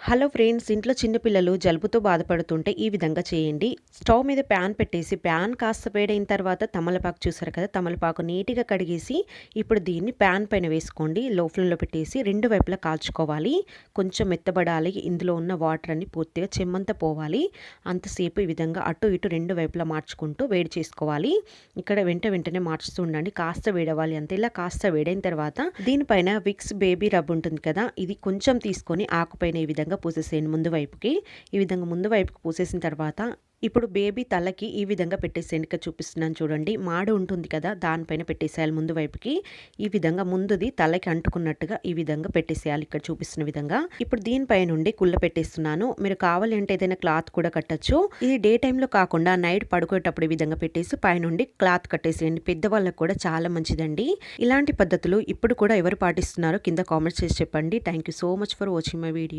Hello friends, ఇంట్లో చిన్నపిల్లలు జలుబుతో బాధపడుతుంటే ఈ విధంగా చేయండి. స్టవ్ మీద ప్యాన్ పెట్టేసి ప్యాన్ కాస్త వేడైన తర్వాత తమలపాకు చూసారు కదా, తమలపాకు నీట్గా కడిగేసి ఇప్పుడు దీన్ని ప్యాన్ పైన వేసుకోండి. లో ఫ్లేమ్లో పెట్టేసి రెండు వైపులా కాల్చుకోవాలి. కొంచెం మెత్తబడాలి. ఇందులో ఉన్న వాటర్ అన్ని పూర్తిగా చెమ్మంతా పోవాలి. అంతసేపు ఈ విధంగా అటు ఇటు రెండు వైపులా మార్చుకుంటూ వేడి చేసుకోవాలి. ఇక్కడ వెంటనే మార్చుతూ ఉండండి. కాస్త వేడవాలి అంతే. ఇలా కాస్త వేడైన తర్వాత దీనిపైన విక్స్ బేబీ రబ్ ఉంటుంది కదా, ఇది కొంచెం తీసుకొని ఆకుపైన ఈ విధంగా పూసేసేయండి ముందు వైపుకి. ఈ విధంగా ముందు వైపుకి పూసేసిన తర్వాత ఇప్పుడు బేబీ తలకి ఈ విధంగా పెట్టేసేయండి. ఇక్కడ చూపిస్తున్నాను చూడండి, మాడు ఉంటుంది కదా, దానిపైన పెట్టేసేయాలి ముందు వైపుకి. ఈ విధంగా ముందుది తలకి అంటుకున్నట్టుగా ఈ విధంగా పెట్టేసేయాలి ఇక్కడ చూపిస్తున్న విధంగా. ఇప్పుడు దీనిపై నుండి కుళ్ళ పెట్టేస్తున్నాను. మీరు కావాలి అంటే ఏదైనా క్లాత్ కూడా కట్టచ్చు. ఇది డే టైంలో కాకుండా నైట్ పడుకునేటప్పుడు ఈ విధంగా పెట్టేసి పైనుండి క్లాత్ కట్టేసేయండి. పెద్దవాళ్ళకు కూడా చాలా మంచిదండి. ఇలాంటి పద్ధతులు ఇప్పుడు కూడా ఎవరు పాటిస్తున్నారో కింద కామెంట్స్ చేసి చెప్పండి. Thank you so much for watching my video.